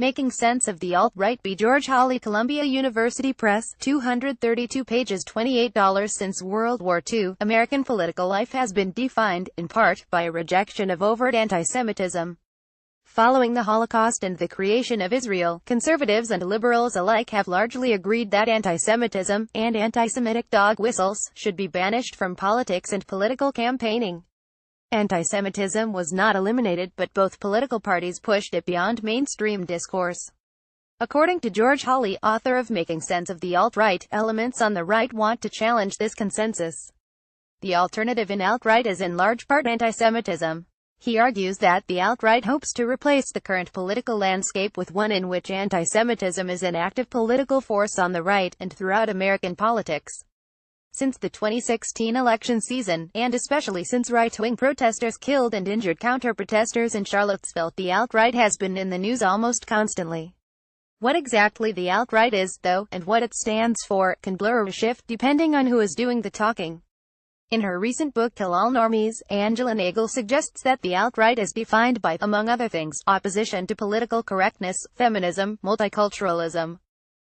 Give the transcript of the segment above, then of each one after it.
Making Sense of the Alt-Right by George Hawley, Columbia University Press, 232 pages, $28. Since World War II, American political life has been defined, in part, by a rejection of overt anti-Semitism. Following the Holocaust and the creation of Israel, conservatives and liberals alike have largely agreed that anti-Semitism, and anti-Semitic dog whistles, should be banished from politics and political campaigning. Anti-Semitism was not eliminated, but both political parties pushed it beyond mainstream discourse. According to George Hawley, author of Making Sense of the Alt-Right, elements on the right want to challenge this consensus. The alternative in alt-right is in large part anti-Semitism. He argues that the alt-right hopes to replace the current political landscape with one in which anti-Semitism is an active political force on the right, and throughout American politics. Since the 2016 election season, and especially since right-wing protesters killed and injured counter-protesters in Charlottesville, the alt-right has been in the news almost constantly. What exactly the alt-right is, though, and what it stands for, can blur or shift depending on who is doing the talking. In her recent book Kill All Normies, Angela Nagel suggests that the alt-right is defined by, among other things, opposition to political correctness, feminism, multiculturalism.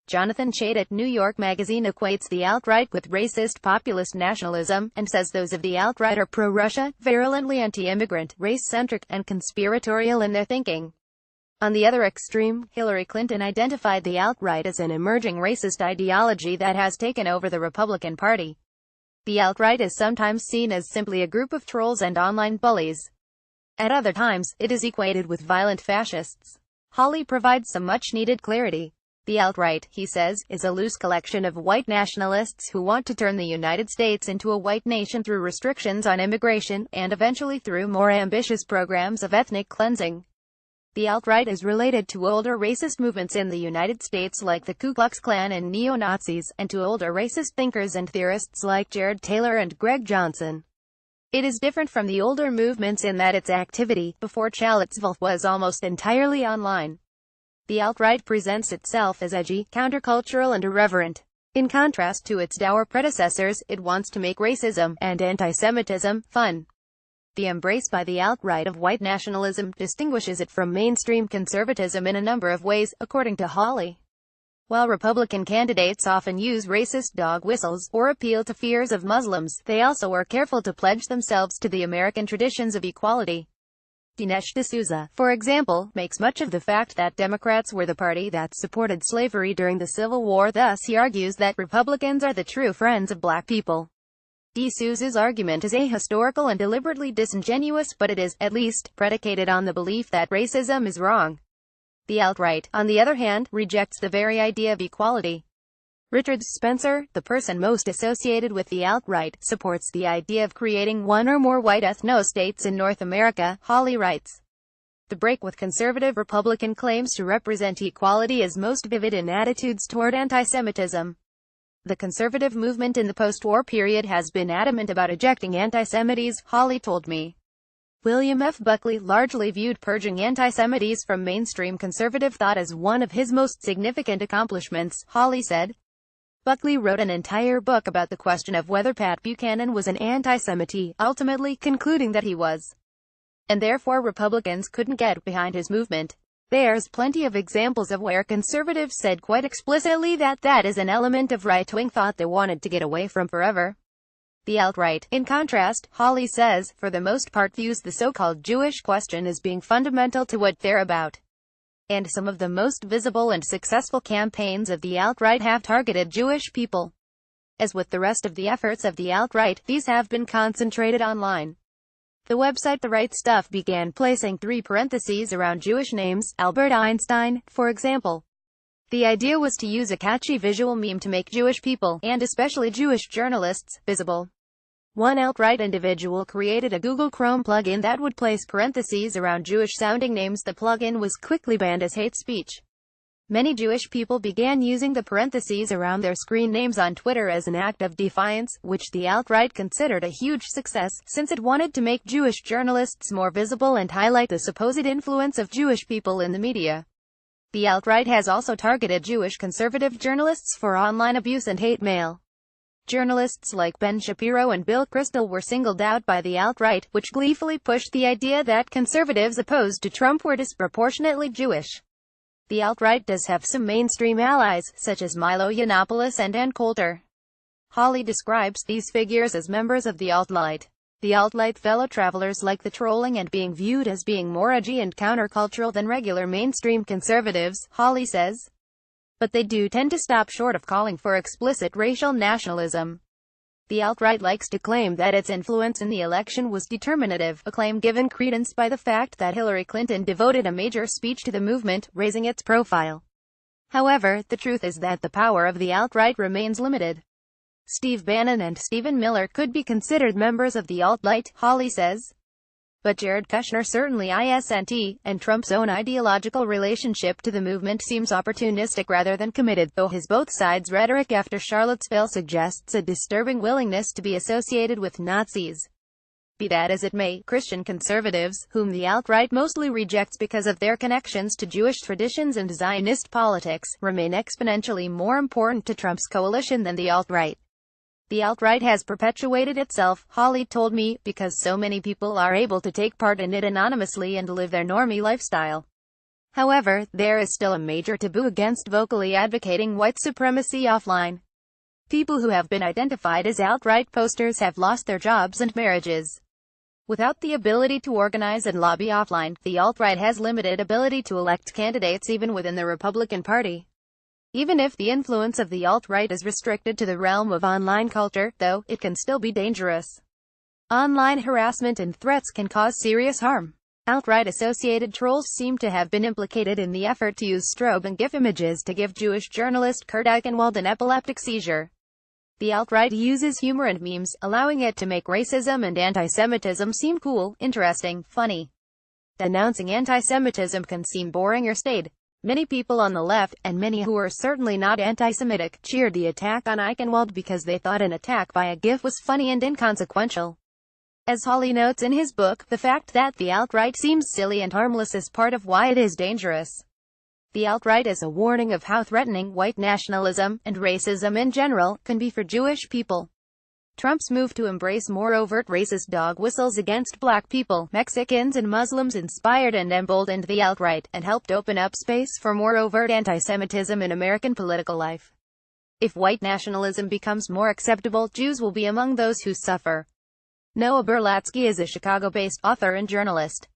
Jonathan Chait at New York Magazine equates the alt-right with racist populist nationalism, and says those of the alt-right are pro-Russia, virulently anti-immigrant, race-centric, and conspiratorial in their thinking. On the other extreme, Hillary Clinton identified the alt-right as an emerging racist ideology that has taken over the Republican Party. The alt-right is sometimes seen as simply a group of trolls and online bullies. At other times, it is equated with violent fascists. Hawley provides some much-needed clarity. The alt-right, he says, is a loose collection of white nationalists who want to turn the United States into a white nation through restrictions on immigration, and eventually through more ambitious programs of ethnic cleansing. The alt-right is related to older racist movements in the United States like the Ku Klux Klan and neo-Nazis, and to older racist thinkers and theorists like Jared Taylor and Greg Johnson. It is different from the older movements in that its activity, before Charlottesville, was almost entirely online. The alt-right presents itself as edgy, countercultural and irreverent. In contrast to its dour predecessors, it wants to make racism, and anti-Semitism, fun. The embrace by the alt-right of white nationalism distinguishes it from mainstream conservatism in a number of ways, according to Hawley. While Republican candidates often use racist dog whistles, or appeal to fears of Muslims, they also are careful to pledge themselves to the American traditions of equality. Dinesh D'Souza, for example, makes much of the fact that Democrats were the party that supported slavery during the Civil War. Thus he argues that Republicans are the true friends of black people. D'Souza's argument is ahistorical and deliberately disingenuous, but it is, at least, predicated on the belief that racism is wrong. The alt-right, on the other hand, rejects the very idea of equality. Richard Spencer, the person most associated with the alt-right, supports the idea of creating one or more white ethno-states in North America. Hawley writes, "The break with conservative Republican claims to represent equality is most vivid in attitudes toward anti-Semitism. The conservative movement in the post-war period has been adamant about ejecting anti-Semites," Hawley told me. William F. Buckley largely viewed purging anti-Semites from mainstream conservative thought as one of his most significant accomplishments, Hawley said. Buckley wrote an entire book about the question of whether Pat Buchanan was an anti-Semite, ultimately concluding that he was. And therefore Republicans couldn't get behind his movement. There's plenty of examples of where conservatives said quite explicitly that that is an element of right-wing thought they wanted to get away from forever. The alt-right, in contrast, Hawley says, for the most part views the so-called Jewish question as being fundamental to what they're about. And some of the most visible and successful campaigns of the alt-right have targeted Jewish people. As with the rest of the efforts of the alt-right, these have been concentrated online. The website The Right Stuff began placing 3 parentheses around Jewish names, Albert Einstein, for example. The idea was to use a catchy visual meme to make Jewish people, and especially Jewish journalists, visible. One alt-right individual created a Google Chrome plugin that would place parentheses around Jewish-sounding names. The plugin was quickly banned as hate speech. Many Jewish people began using the parentheses around their screen names on Twitter as an act of defiance, which the alt-right considered a huge success, since it wanted to make Jewish journalists more visible and highlight the supposed influence of Jewish people in the media. The alt-right has also targeted Jewish conservative journalists for online abuse and hate mail. Journalists like Ben Shapiro and Bill Kristol were singled out by the alt-right, which gleefully pushed the idea that conservatives opposed to Trump were disproportionately Jewish. The alt-right does have some mainstream allies, such as Milo Yiannopoulos and Ann Coulter. Hawley describes these figures as members of the alt-right. The alt-right fellow travelers like the trolling and being viewed as being more edgy and countercultural than regular mainstream conservatives, Hawley says. But they do tend to stop short of calling for explicit racial nationalism. The alt-right likes to claim that its influence in the election was determinative, a claim given credence by the fact that Hillary Clinton devoted a major speech to the movement, raising its profile. However, the truth is that the power of the alt-right remains limited. Steve Bannon and Stephen Miller could be considered members of the alt-right, Hawley says. But Jared Kushner certainly isn't, and Trump's own ideological relationship to the movement seems opportunistic rather than committed, though his both sides rhetoric after Charlottesville suggests a disturbing willingness to be associated with Nazis. Be that as it may, Christian conservatives, whom the alt-right mostly rejects because of their connections to Jewish traditions and Zionist politics, remain exponentially more important to Trump's coalition than the alt-right. The alt-right has perpetuated itself, Hawley told me, because so many people are able to take part in it anonymously and live their normie lifestyle. However, there is still a major taboo against vocally advocating white supremacy offline. People who have been identified as alt-right posters have lost their jobs and marriages. Without the ability to organize and lobby offline, the alt-right has limited ability to elect candidates even within the Republican Party. Even if the influence of the alt-right is restricted to the realm of online culture, though, it can still be dangerous. Online harassment and threats can cause serious harm. Alt-right-associated trolls seem to have been implicated in the effort to use strobe and GIF images to give Jewish journalist Kurt Eichenwald an epileptic seizure. The alt-right uses humor and memes, allowing it to make racism and anti-Semitism seem cool, interesting, funny. Denouncing anti-Semitism can seem boring or staid. Many people on the left, and many who are certainly not anti-Semitic, cheered the attack on Eichenwald because they thought an attack by a GIF was funny and inconsequential. As Hawley notes in his book, the fact that the alt-right seems silly and harmless is part of why it is dangerous. The alt-right is a warning of how threatening white nationalism, and racism in general, can be for Jewish people. Trump's move to embrace more overt racist dog whistles against black people, Mexicans and Muslims inspired and emboldened the alt-right, and helped open up space for more overt anti-Semitism in American political life. If white nationalism becomes more acceptable, Jews will be among those who suffer. Noah Berlatsky is a Chicago-based author and journalist.